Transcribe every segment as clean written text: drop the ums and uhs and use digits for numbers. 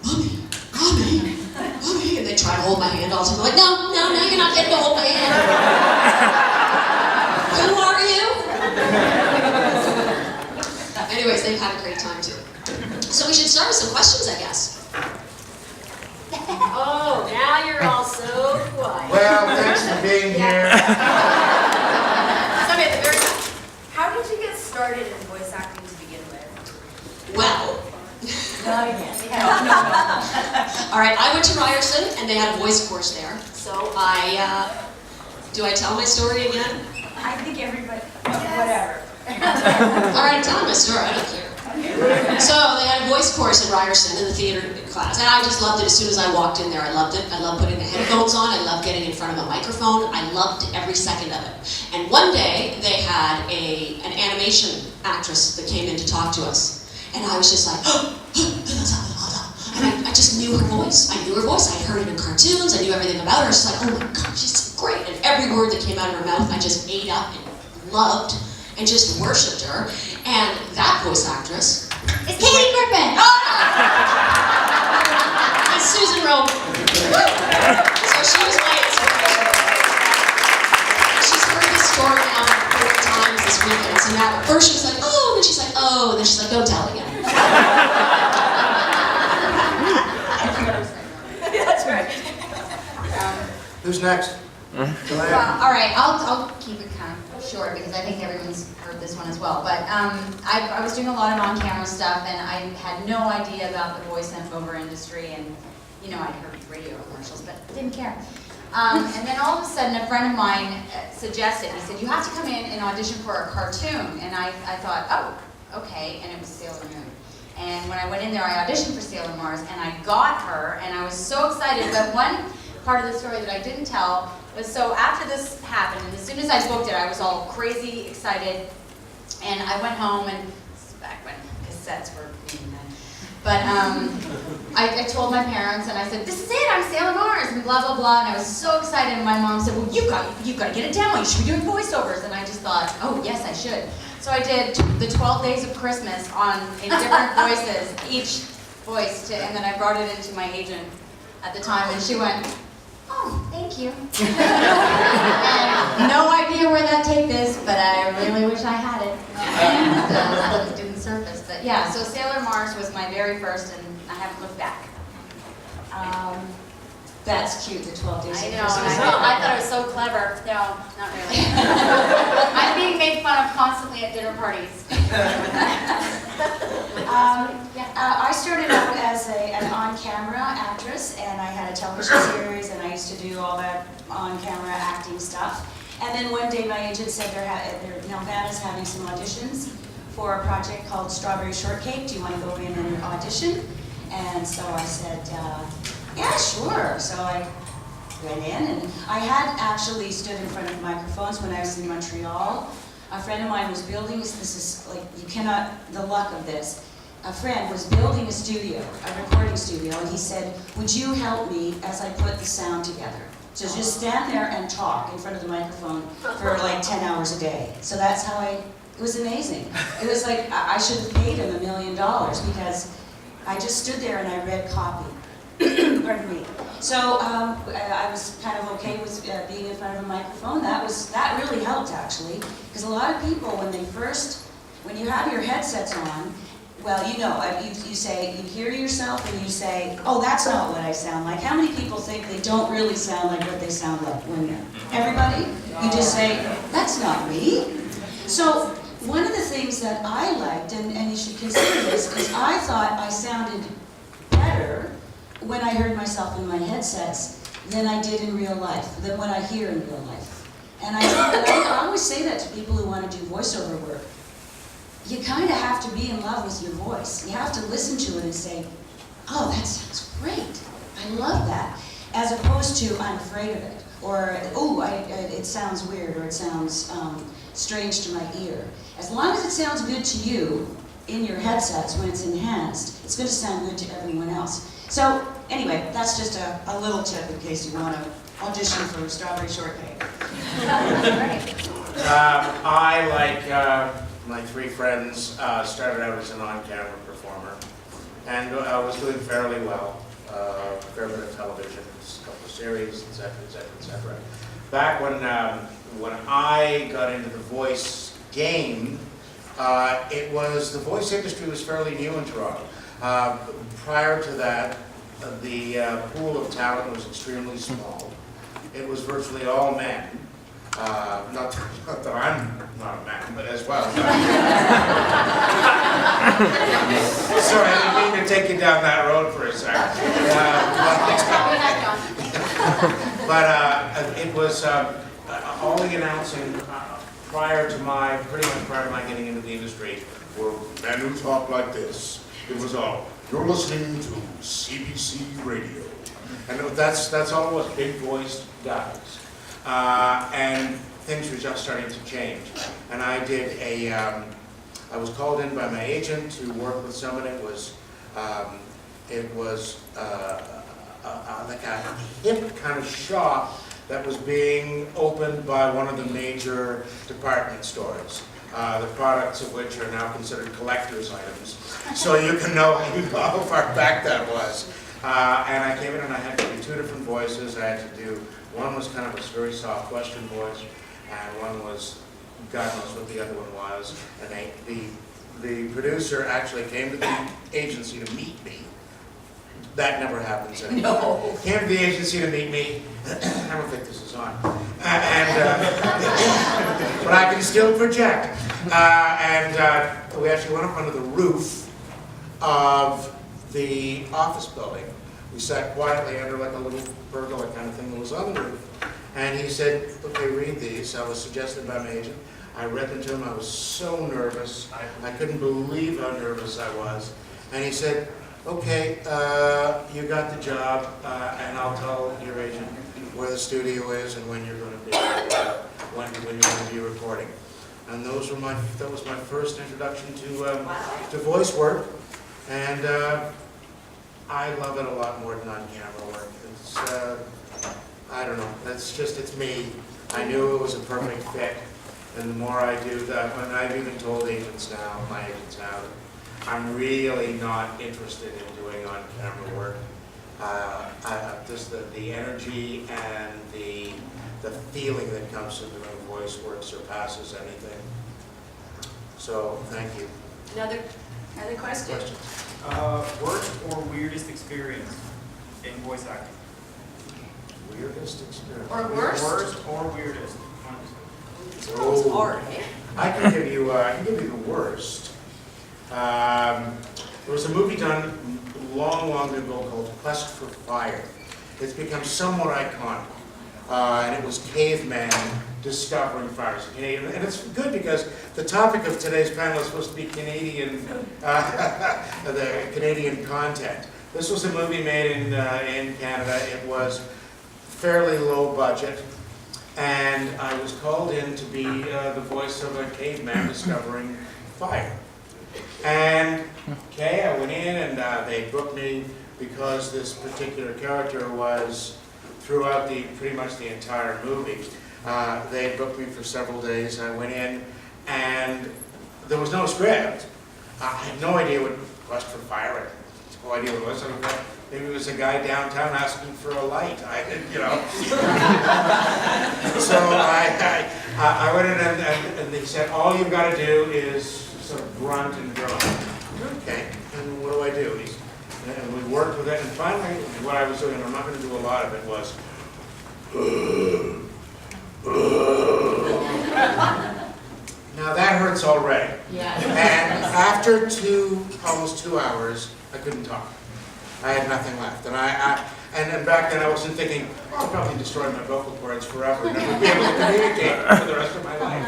Mommy, Mommy, Mommy. And they try to hold my hand all the time. I'm like, no, you're not getting to hold my hand. Who are you? Anyways, they've had a great time too. So we should start with some questions, I guess. Oh, now you're all so quiet. Well, thanks for being here. Somebody at the very top. How did you get started in voice acting to begin with? Well, No. all right, I went to Ryerson and they had a voice course there. So do I tell my story again? I think everybody, whatever. All right, I'm telling my story, I don't care. So they had a voice course at Ryerson in the theater class, and I just loved it as soon as I walked in there. I loved it. I loved putting the headphones on. I loved getting in front of a microphone. I loved every second of it. And one day they had an animation actress that came in to talk to us, and I was just like, and I just knew her voice. I knew her voice. I'd heard it in cartoons. I knew everything about her. I was just like, oh my God, she's great. And every word that came out of her mouth, I just ate up and loved and just worshipped her. And that voice actress It's Katie Griffin! Oh, no! It's Susan Rowe. So she was my inspiration. She's heard this story now like 4 times this weekend. So now at first she was like, oh, and then she's like, oh, and then she's like, don't tell again. That's right. Who's next? Go ahead. Well, all right, I'll keep it kind of short because I think everyone's heard this one as well. But I was doing a lot of on-camera stuff, and I had no idea about the voice-over industry. And you know, I'd heard radio commercials, but didn't care. And then all of a sudden, a friend of mine suggested. He said, "You have to come in and audition for a cartoon." And I thought, oh, okay. And it was Sailor Moon. And when I went in there, I auditioned for Sailor Mars, and I got her, and I was so excited. But one part of the story that I didn't tell was, so after this happened, and as soon as I booked it, I was all crazy excited, and I went home, and this is back when cassettes were being done. But I told my parents, and I said, "This is it, I'm Sailor Mars," and blah, blah, blah, and I was so excited, and my mom said, "Well, you've got to get a demo, you should be doing voiceovers," and I just thought, oh, yes, I should. So I did the 12 Days of Christmas in different voices, each voice, and then I brought it into my agent at the time, and she went, "Oh, thank you." And no idea where that tape is, but I really wish I had it. And it didn't surface, but yeah, so Sailor Mars was my very first, and I haven't looked back. That's cute, the 12 days I of know, Christmas. I thought it was so clever. No, not really. I'm being made fun of constantly at dinner parties. I started out as an on-camera actress, and I had a television series, and I used to do all that on-camera acting stuff. And then one day my agent said Nelvana's having some auditions for a project called Strawberry Shortcake. Do you want to go in and audition? And so I said, yeah, sure. So I went in, and I had actually stood in front of microphones when I was in Montreal. A friend of mine was building, this is like, you cannot, the luck of this. A friend was building a studio, a recording studio, and he said, "Would you help me as I put the sound together?" So just stand there and talk in front of the microphone for like 10 hours a day. So that's how it was amazing. It was like, I should have paid him $1 million because I just stood there and I read copy. Pardon me. So I was kind of okay with being in front of a microphone. That really helped actually, because a lot of people when you have your headsets on, well, you know, you say, you hear yourself and you say, oh, that's not what I sound like. How many people think they don't really sound like what they sound like? Everybody? You just say, that's not me. So one of the things that I liked, and you should consider this, is I thought I sounded better when I heard myself in my headsets than I did in real life, than what I hear in real life. And I always say that to people who want to do voiceover work. You kind of have to be in love with your voice. You have to listen to it and say, oh, that sounds great. I love that. As opposed to, I'm afraid of it. Or, oh, it sounds weird, or it sounds strange to my ear. As long as it sounds good to you in your headsets when it's enhanced, it's going to sound good to everyone else. So, anyway, that's just a little tip in case you want to audition for Strawberry Shortcake. I, like my 3 friends, started out as an on-camera performer. and I was doing fairly well. A fair bit of television, a couple of series, et cetera, et cetera, et cetera. Back when I got into the voice game, the voice industry was fairly new in Toronto. Prior to that, the pool of talent was extremely small. It was virtually all men. Not that I'm not a man, but as well. Sorry, I didn't mean to take you down that road for a second. But it was all the announcing pretty much prior to my getting into the industry were men who talk like this. It was all, you're listening to CBC Radio. And that's all it was, big voiced guys. And things were just starting to change. And I did I was called in by my agent to work with someone. It was like a hip kind of shop that was being opened by one of the major department stores. The products of which are now considered collector's items. So you can know how far back that was. And I came in and I had to do 2 different voices. I had to do, one was kind of a very soft Western voice, and one was, God knows what the other one was. And the producer actually came to the agency to meet me. That never happens anymore. No. Came to the agency to meet me. I don't think this is on. But I can still project. We actually went up under the roof of the office building. We sat quietly under like a little pergola kind of thing that was on the roof. And he said, okay, read these. I was suggested by my agent. I read them to him. I was so nervous. I couldn't believe how nervous I was. And he said, okay, you got the job, and I'll tell your agent where the studio is and when you're going to be when you're going to be recording. And that was my first introduction to voice work, and I love it a lot more than on-camera work. It's I don't know. It's me. I knew it was a perfect fit, and the more I do that, when I've even told agents now, my agents now, I'm really not interested in doing on-camera work. Just the energy and the feeling that comes from doing voice work surpasses anything. So, thank you. Another question? Questions? Worst or weirdest experience in voice acting? Weirdest experience. Or worst? Worst or weirdest? It's hard, eh? I can give you the worst. There was a movie done long ago called Quest for Fire. It's become somewhat iconic. And it was cavemen discovering fires. And it's good because the topic of today's panel is supposed to be Canadian, the Canadian content. This was a movie made in Canada. It was fairly low budget. And I was called in to be the voice of a caveman discovering fire. And okay, I went in and they booked me because this particular character was throughout pretty much the entire movie. They booked me for several days. I went in and there was no script. I had no idea what Quest for Fire was. No idea what it was. I thought maybe it was a guy downtown asking for a light. I didn't, you know. So I went in and they said, all you've got to do is sort of grunt and groan. Okay, and what do I do? And we worked with it, and finally, what I was doing, and I'm not going to do a lot of it, was now that hurts already. Yeah. And after almost 2 hours, I couldn't talk. I had nothing left, and back then I wasn't thinking, oh, I'll probably destroy my vocal cords forever and never be able to communicate for the rest of my life.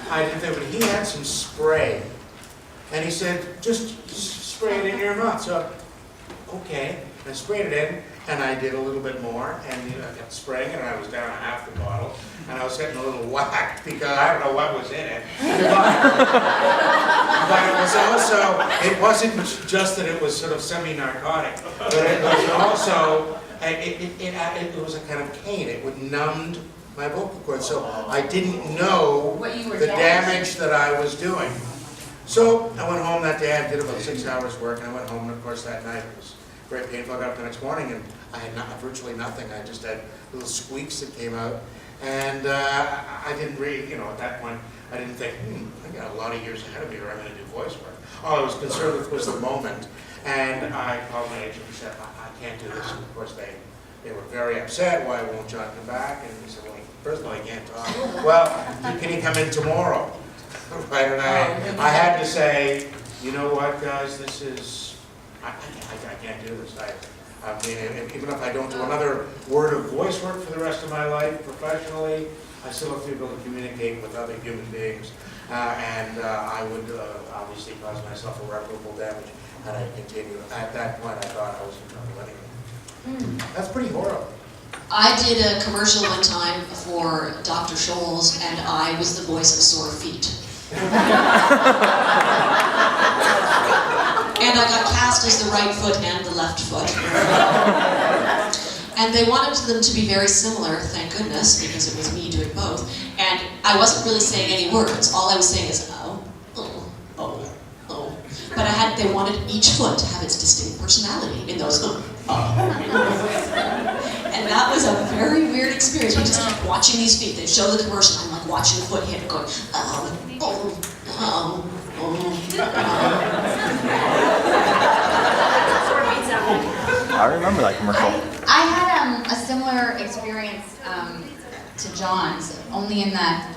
I didn't think, but he had some spray, and he said, just spray it in your mouth. So, okay, I sprayed it in, and I did a little bit more, and I kept spraying it, and I was down to half the bottle, and I was getting a little whacked because I don't know what was in it. But it was also, it wasn't just that it was sort of semi-narcotic, but it was also, it was a kind of cane. It would numbed my vocal cords, so I didn't know What you were the damaging. damage that I was doing. So I went home that day, I did about 6 hours work, and I went home, and of course that night it was very painful. I got up the next morning and I had virtually nothing. I just had little squeaks that came out. And I didn't really, at that point, I didn't think, I got a lot of years ahead of me where I'm going to do voice work. All I was concerned with was the moment. And I called my agent and said, I can't do this. And of course, they were very upset. Why won't John come back? And he said, well, first of all, he can't talk. Well, can he come in tomorrow? Right, and I had to say, you know what, guys, this is, I can't do this. I mean, even if I don't do another word of voice work for the rest of my life professionally, I still have to be able to communicate with other human beings. And I would obviously cause myself irreparable damage had I continued. At that point, I thought I was in trouble anyway. That's pretty horrible. I did a commercial one time for Dr. Scholl's, and I was the voice of sore feet. And I got cast as the right foot and the left foot. And they wanted them to be very similar, thank goodness, because it was me doing both. And I wasn't really saying any words. All I was saying is, oh, oh, oh, oh. But they wanted each foot to have its distinct personality in those, oh. And that was a very weird experience. We just kept watching these feet. They'd show the commercial, I'm like watching the foot hit, going, oh, oh, oh, oh. I remember that commercial. I had a similar experience to John's, only in that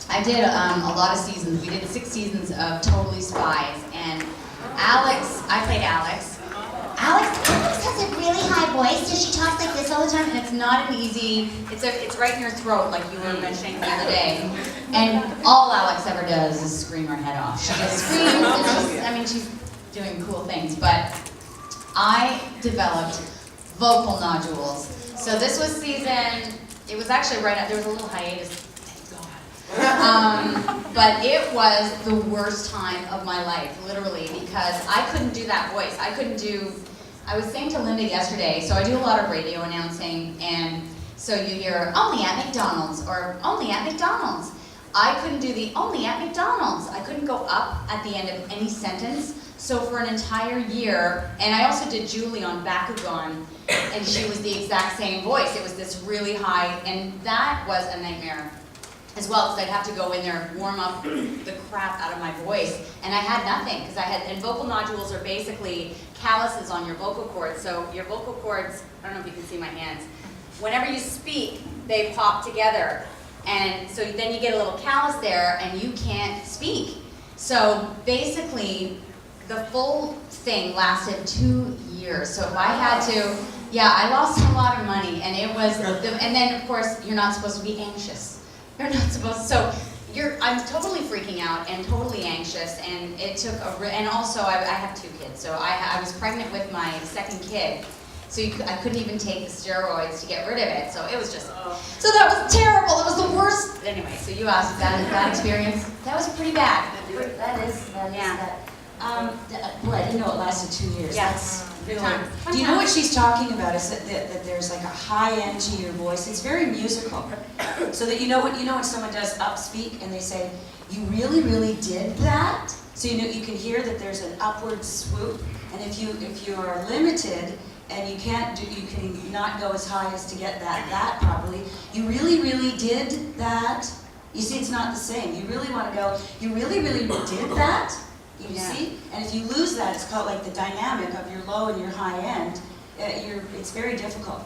I did a lot of seasons. We did 6 seasons of Totally Spies, and Alex, I played Alex. Alex has a really high voice, so she talks like this all the time, and it's not an easy, it's right in your throat, like you were mentioning the other day. And all Alex ever does is scream her head off. She just screams, and she's doing cool things, but I developed vocal nodules. So this was it was actually there was a little hiatus, thank God. But it was the worst time of my life, literally, because I couldn't do that voice. I was saying to Linda yesterday, so I do a lot of radio announcing, and so you hear, only at McDonald's, or only at McDonald's. I couldn't do the only at McDonald's. I couldn't go up at the end of any sentence. So for an entire year, and I also did Julie on Bakugan, and she was the exact same voice. It was this really high, and that was a nightmare as well, because I'd have to go in there and warm up the crap out of my voice, and I had nothing, because and vocal nodules are basically calluses on your vocal cords. So your vocal cords, I don't know if you can see my hands, whenever you speak, they pop together, and so then you get a little callus there, and you can't speak. So basically, the full thing lasted 2 years. So if I had to, I lost a lot of money, and it was, and then of course, you're not supposed to be anxious. You're not supposed to, so I'm totally freaking out and totally anxious, and it took and also I have 2 kids, so I was pregnant with my 2nd kid, so I couldn't even take the steroids to get rid of it, so it was just, so that was terrible, it was the worst. Anyway, so you asked, that experience, that was pretty bad. That is. Boy, I didn't know it lasted 2 years. Yes. Really. Fun Do you time. know what she's talking about? Is that there's like a high end to your voice. It's very musical. So that you know when someone does upspeak and they say, "You really, really did that." So you can hear that there's an upward swoop. And if you are limited and you can not go as high as to get that properly. You really, really did that. You see, it's not the same. You really want to go. You really, really did that. You see? And if you lose that, it's called like the dynamic of your low and your high end. It's very difficult.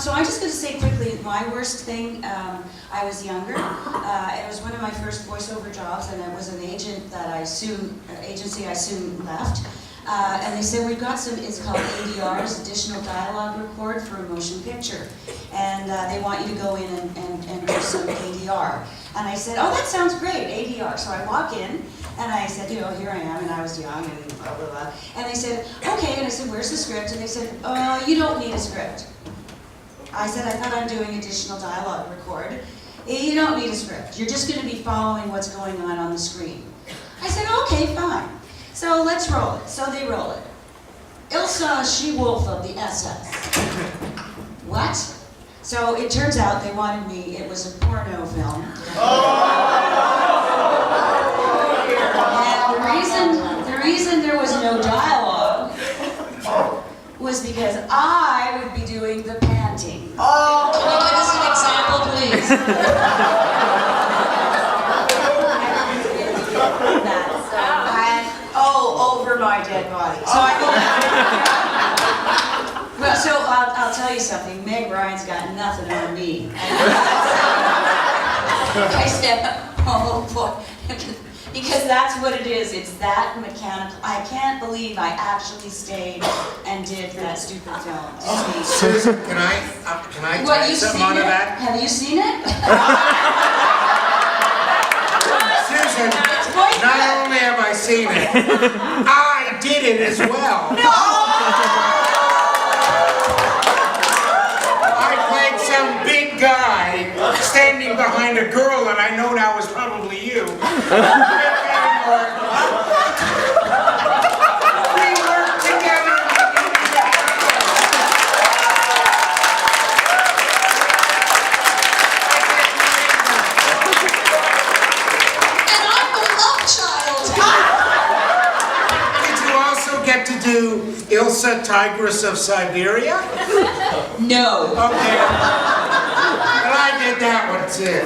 So I'm just going to say quickly, my worst thing, I was younger. It was one of my first voiceover jobs, and it was an agency I soon left. And they said, we've got it's called ADRs, Additional Dialogue Record for a Motion Picture. And they want you to go in and do some ADR. And I said, oh, that sounds great, ADR. So I walk in, and I said, here I am, and I was young, and blah, blah, blah. And they said, okay, and I said, where's the script? And they said, you don't need a script. I said, I thought I'm doing additional dialogue record. You don't need a script. You're just going to be following what's going on the screen. I said, okay, fine. So let's roll it. So they roll it. Ilsa She-Wolf of the SS. What? So it turns out they wanted me, it was a porno film. And the reason there was no dialogue was because I would be doing the panting. Can you give us an example, please? Over my dead body. So I go. Well, so I'll tell you something. Meg Ryan's got nothing on me. I said, oh boy, because that's what it is. It's that mechanical. I can't believe I actually stayed and did that stupid film. Susan, can I What, tell you you've something seen out of it? that? Have you seen it? Susan, not only have I seen it, I did it as well. No! I played some big guy standing behind a girl that I know now is probably you. We worked together. And I'm a love child. Did you also get to do Ilsa, Tigress of Siberia? No. Okay. Well, I did that one too.